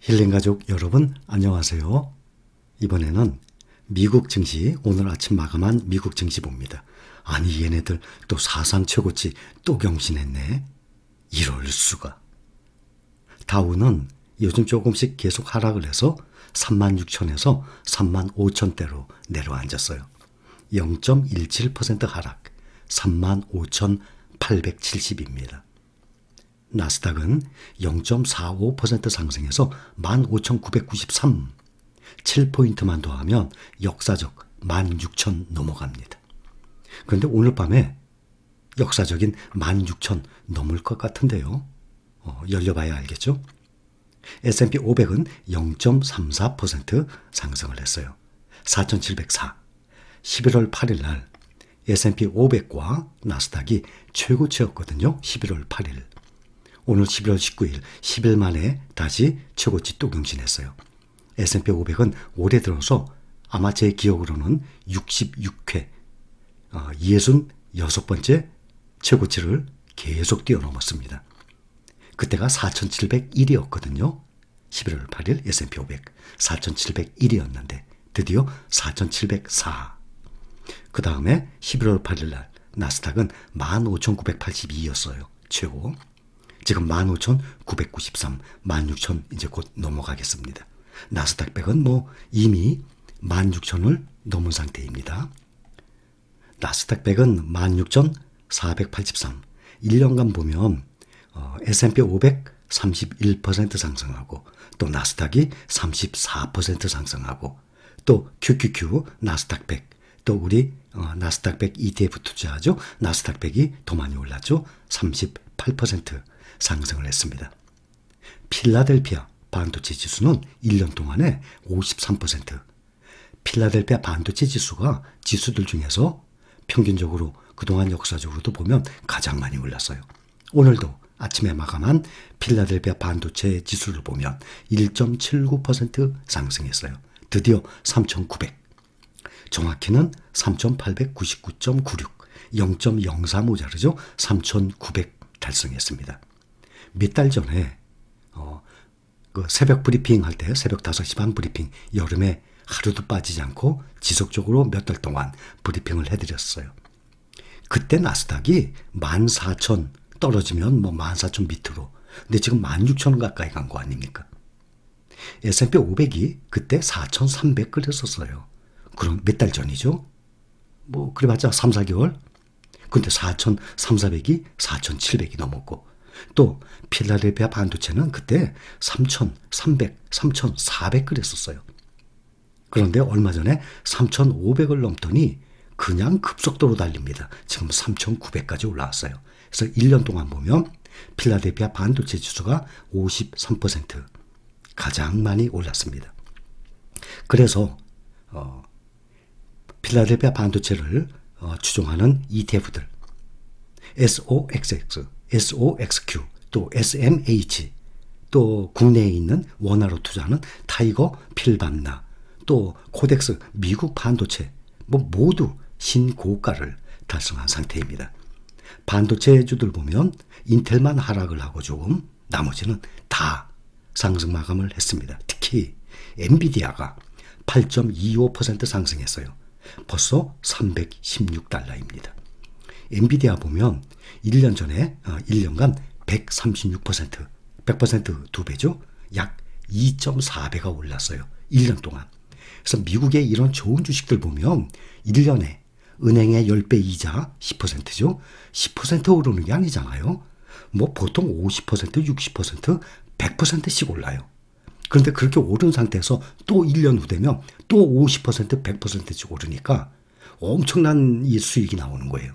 힐링가족 여러분 안녕하세요. 이번에는 미국 증시 오늘 아침 마감한 미국 증시 봅니다. 아니 얘네들 또 사상 최고치 또 경신했네. 이럴 수가. 다우는 요즘 조금씩 계속 하락을 해서 36,000에서 35,000대로 내려앉았어요. 0.17% 하락 35,870입니다. 나스닥은 0.45% 상승해서 15,993, 7포인트만 더하면 역사적 16,000 넘어갑니다. 그런데 오늘 밤에 역사적인 16,000 넘을 것 같은데요. 열려봐야 알겠죠? S&P 500은 0.34% 상승을 했어요. 4,704. 11월 8일 날 S&P 500과 나스닥이 최고치였거든요. 11월 8일. 오늘 11월 19일, 10일 만에 다시 최고치 또 경신했어요. S&P 500은 올해 들어서 아마 제 기억으로는 66회, 66번째 최고치를 계속 뛰어넘었습니다. 그때가 4,701이었거든요. 11월 8일 S&P 500, 4,701이었는데 드디어 4,704. 그 다음에 11월 8일 날 나스닥은 15,982였어요. 최고. 지금 15,993, 16,000 이제 곧 넘어가겠습니다. 나스닥 100은 이미 16,000을 넘은 상태입니다. 나스닥 100은 16,483. 1년간 보면 S&P 500 31% 상승하고 또 나스닥이 34% 상승하고 또 QQQ 나스닥 100 또 우리 나스닥 100 ETF 투자하죠. 나스닥 100이 더 많이 올랐죠. 38% 상승을 했습니다. 필라델피아 반도체 지수는 1년 동안에 53%. 필라델피아 반도체 지수가 지수들 중에서 평균적으로 그동안 역사적으로도 보면 가장 많이 올랐어요. 오늘도 아침에 마감한 필라델피아 반도체 지수를 보면 1.79% 상승했어요. 드디어 3,900. 정확히는 3,899.96. 0.03 모자르죠. 3,900 달성했습니다. 몇 달 전에 그 새벽 브리핑 할 때 새벽 5시 반 브리핑 여름에 하루도 빠지지 않고 지속적으로 몇 달 동안 브리핑을 해드렸어요. 그때 나스닥이 14,000 떨어지면 14,000 밑으로. 근데 지금 16,000 가까이 간 거 아닙니까? S&P 500이 그때 4,300 그랬었어요. 그럼 몇 달 전이죠? 그래봤자 3, 4개월? 근데 4,300이 4,700이 넘었고 또 필라델피아 반도체는 그때 3,300, 3,400 그랬었어요. 그런데 얼마 전에 3,500을 넘더니 그냥 급속도로 달립니다. 지금 3,900까지 올라왔어요. 그래서 1년 동안 보면 필라델피아 반도체 지수가 53% 가장 많이 올랐습니다. 그래서 필라델피아 반도체를 추종하는 ETF들 SOXX, SOXQ, 또 SMH, 또 국내에 있는 원화로 투자하는 타이거 필반나, 또 코덱스 미국 반도체 모두 신고가를 달성한 상태입니다. 반도체주들 보면 인텔만 하락을 하고 조금 나머지는 다 상승 마감을 했습니다. 특히 엔비디아가 8.25% 상승했어요. 벌써 316달러입니다. 엔비디아 보면 1년 전에 1년간 136%, 100% 2배죠. 약 2.4배가 올랐어요. 1년 동안. 그래서 미국의 이런 좋은 주식들 보면 1년에 은행의 10배 이자 10%죠. 10% 오르는 게 아니잖아요. 보통 50%, 60%, 100%씩 올라요. 그런데 그렇게 오른 상태에서 또 1년 후 되면 또 50%, 100%씩 오르니까 엄청난 이 수익이 나오는 거예요.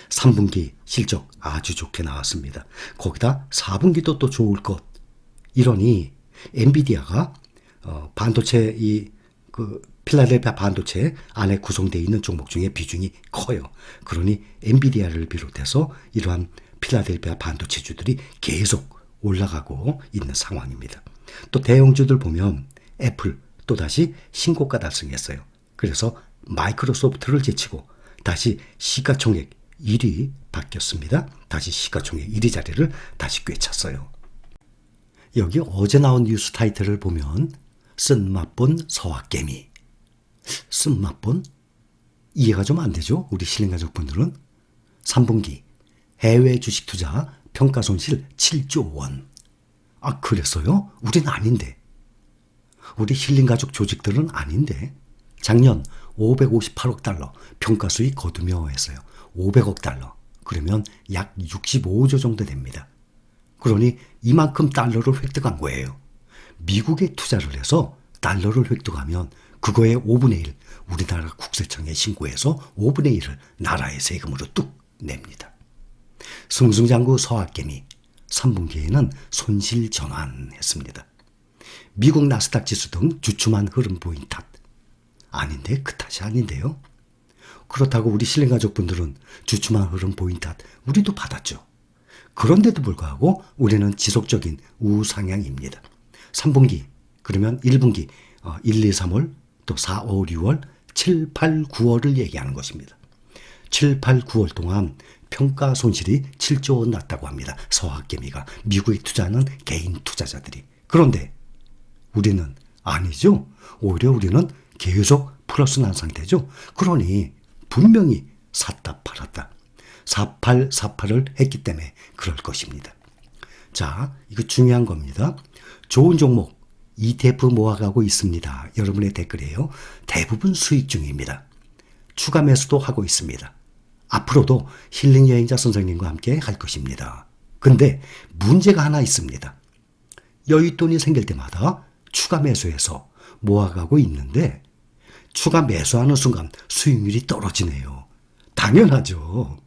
3분기 실적 아주 좋게 나왔습니다. 거기다 4분기도 또 좋을 것. 이러니 엔비디아가 반도체 필라델피아 반도체 안에 구성되어 있는 종목 중에 비중이 커요. 그러니 엔비디아를 비롯해서 이러한 필라델피아 반도체주들이 계속 올라가고 있는 상황입니다. 또 대형주들 보면 애플 또다시 신고가 달성했어요. 그래서 마이크로소프트를 제치고 다시 시가총액 1위 바뀌었습니다. 다시 시가총액 1위 자리를 다시 꿰찼어요. 여기 어제 나온 뉴스 타이틀을 보면 쓴맛본 서학개미. 쓴맛본? 이해가 좀 안 되죠? 우리 실링가족분들은. 3분기 해외 주식 투자 평가 손실 7조 원. 아, 그랬어요? 우린 아닌데. 우리 힐링가족 조직들은 아닌데. 작년 558억 달러 평가 수익 거두며 했어요. 500억 달러. 그러면 약 65조 정도 됩니다. 그러니 이만큼 달러를 획득한 거예요. 미국에 투자를 해서 달러를 획득하면 그거의 5분의 1 우리나라 국세청에 신고해서 5분의 1을 나라의 세금으로 뚝 냅니다. 승승장구 서학개미 3분기에는 손실 전환했습니다. 미국 나스닥 지수 등 주춤한 흐름 보인 탓. 아닌데 그 탓이 아닌데요. 그렇다고 우리 실링가족분들은 주춤한 흐름 보인 탓 우리도 받았죠. 그런데도 불구하고 우리는 지속적인 우상향입니다. 3분기 그러면 1분기 1, 2, 3월 또 4, 5, 6월 7, 8, 9월을 얘기하는 것입니다. 7, 8, 9월 동안 평가 손실이 7조 원 났다고 합니다. 서학개미가 미국에 투자하는 개인 투자자들이. 그런데 우리는 아니죠. 오히려 우리는 계속 플러스 난 상태죠. 그러니 분명히 샀다 팔았다. 4848을 했기 때문에 그럴 것입니다. 자, 이거 중요한 겁니다. 좋은 종목 ETF 모아가고 있습니다. 여러분의 댓글이에요. 대부분 수익 중입니다. 추가 매수도 하고 있습니다. 앞으로도 힐링 여행자 선생님과 함께 할 것입니다. 근데 문제가 하나 있습니다. 여윳돈이 생길 때마다 추가 매수해서 모아가고 있는데 추가 매수하는 순간 수익률이 떨어지네요. 당연하죠.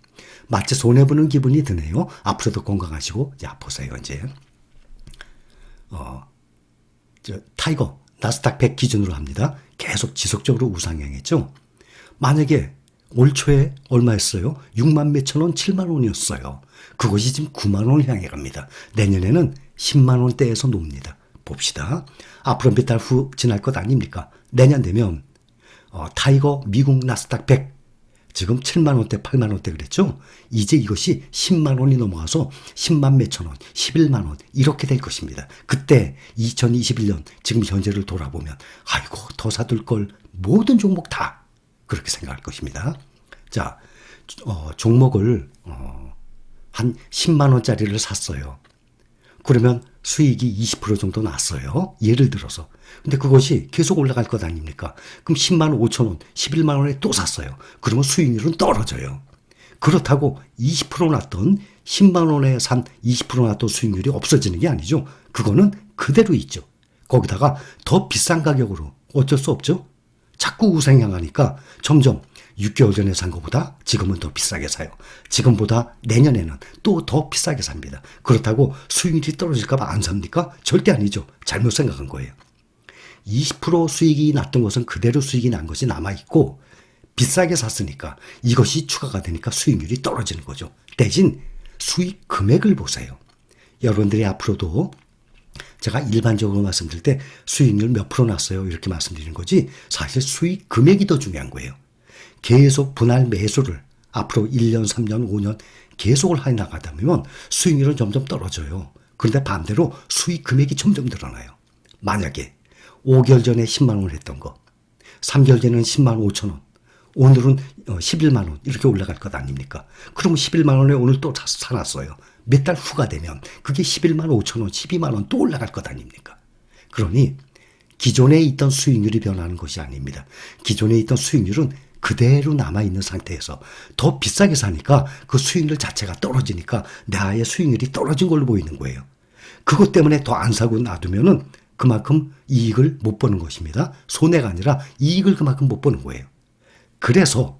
마치 손해보는 기분이 드네요. 앞으로도 건강하시고. 자, 보세요. 이제 타이거 나스닥 100 기준으로 합니다. 계속 지속적으로 우상향했죠. 만약에 올 초에 얼마였어요? 6만 몇천 원, 7만 원이었어요. 그것이 지금 9만 원을 향해 갑니다. 내년에는 10만 원대에서 놉니다. 봅시다. 앞으로 몇 달 후 지날 것 아닙니까? 내년 되면 타이거 미국 나스닥 100 지금 7만 원대, 8만 원대 그랬죠? 이제 이것이 10만 원이 넘어가서 10만 몇천 원, 11만 원 이렇게 될 것입니다. 그때 2021년 지금 현재를 돌아보면 아이고 더 사둘 걸 모든 종목 다 그렇게 생각할 것입니다. 자, 종목을 한 10만 원짜리를 샀어요. 그러면 수익이 20% 정도 났어요. 예를 들어서. 근데 그것이 계속 올라갈 것 아닙니까? 그럼 10만 5천 원, 11만 원에 또 샀어요. 그러면 수익률은 떨어져요. 그렇다고 20% 났던 10만 원에 산 20% 났던 수익률이 없어지는 게 아니죠. 그거는 그대로 있죠. 거기다가 더 비싼 가격으로 어쩔 수 없죠. 자꾸 우상향하니까 점점 6개월 전에 산 것보다 지금은 더 비싸게 사요. 지금보다 내년에는 또 더 비싸게 삽니다. 그렇다고 수익률이 떨어질까 봐 안 삽니까? 절대 아니죠. 잘못 생각한 거예요. 20% 수익이 났던 것은 그대로 수익이 난 것이 남아있고 비싸게 샀으니까 이것이 추가가 되니까 수익률이 떨어지는 거죠. 대신 수익 금액을 보세요. 여러분들이 앞으로도 제가 일반적으로 말씀드릴 때 수익률 몇 프로 났어요 이렇게 말씀드리는 거지 사실 수익 금액이 더 중요한 거예요. 계속 분할 매수를 앞으로 1년, 3년, 5년 계속을 해나가다 보면 수익률은 점점 떨어져요. 그런데 반대로 수익 금액이 점점 늘어나요. 만약에 5개월 전에 10만 원 했던 거 3개월 전에는 10만 5천 원 오늘은 11만 원 이렇게 올라갈 것 아닙니까? 그러면 11만 원에 오늘 또 사놨어요. 몇 달 후가 되면 그게 11만 5천 원, 12만 원 또 올라갈 것 아닙니까? 그러니 기존에 있던 수익률이 변하는 것이 아닙니다. 기존에 있던 수익률은 그대로 남아있는 상태에서 더 비싸게 사니까 그 수익률 자체가 떨어지니까 나의 수익률이 떨어진 걸로 보이는 거예요. 그것 때문에 더 안 사고 놔두면은 그만큼 이익을 못 보는 것입니다. 손해가 아니라 이익을 그만큼 못 보는 거예요. 그래서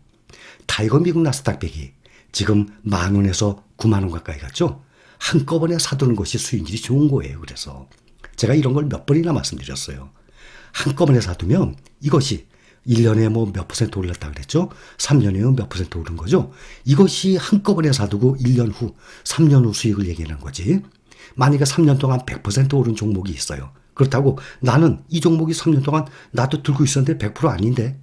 타이거 미국 나스닥 100이 지금 10,000원에서 90,000원 가까이 갔죠. 한꺼번에 사두는 것이 수익률이 좋은 거예요. 그래서 제가 이런 걸 몇 번이나 말씀드렸어요. 한꺼번에 사두면 이것이 1년에 뭐 몇 퍼센트 올랐다 그랬죠? 3년에 몇 퍼센트 오른 거죠? 이것이 한꺼번에 사두고 1년 후, 3년 후 수익을 얘기하는 거지. 만약에 3년 동안 100% 오른 종목이 있어요. 그렇다고 나는 이 종목이 3년 동안 나도 들고 있었는데 100% 아닌데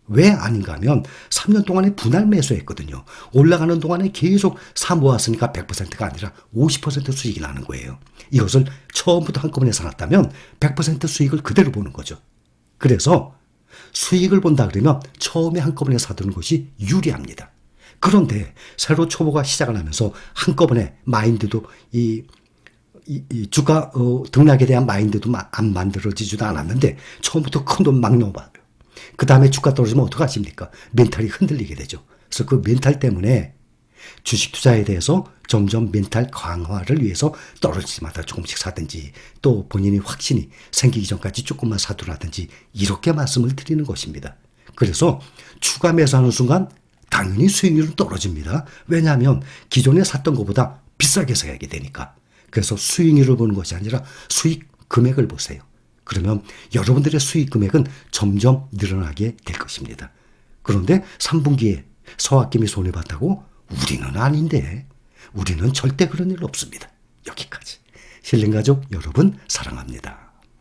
왜 아닌가 하면 3년 동안에 분할 매수했거든요. 올라가는 동안에 계속 사 모았으니까 100%가 아니라 50% 수익이 나는 거예요. 이것을 처음부터 한꺼번에 사놨다면 100% 수익을 그대로 보는 거죠. 그래서 수익을 본다 그러면 처음에 한꺼번에 사두는 것이 유리합니다. 그런데 새로 초보가 시작을 하면서 한꺼번에 마인드도 이 주가 등락에 대한 마인드도 안 만들어지지도 않았는데 처음부터 큰 돈 막 넣어봐요. 그 다음에 주가 떨어지면 어떡하십니까? 멘탈이 흔들리게 되죠. 그래서 그 멘탈 때문에 주식 투자에 대해서 점점 멘탈 강화를 위해서 떨어질 때마다 조금씩 사든지 또 본인이 확신이 생기기 전까지 조금만 사두라든지 이렇게 말씀을 드리는 것입니다. 그래서 추가 매수하는 순간 당연히 수익률은 떨어집니다. 왜냐하면 기존에 샀던 것보다 비싸게 사게 되니까. 그래서 수익률을 보는 것이 아니라 수익 금액을 보세요. 그러면 여러분들의 수익 금액은 점점 늘어나게 될 것입니다. 그런데 3분기에 서학김이 손해봤다고? 우리는 아닌데. 우리는 절대 그런 일 없습니다. 여기까지. 힐링가족 여러분 사랑합니다.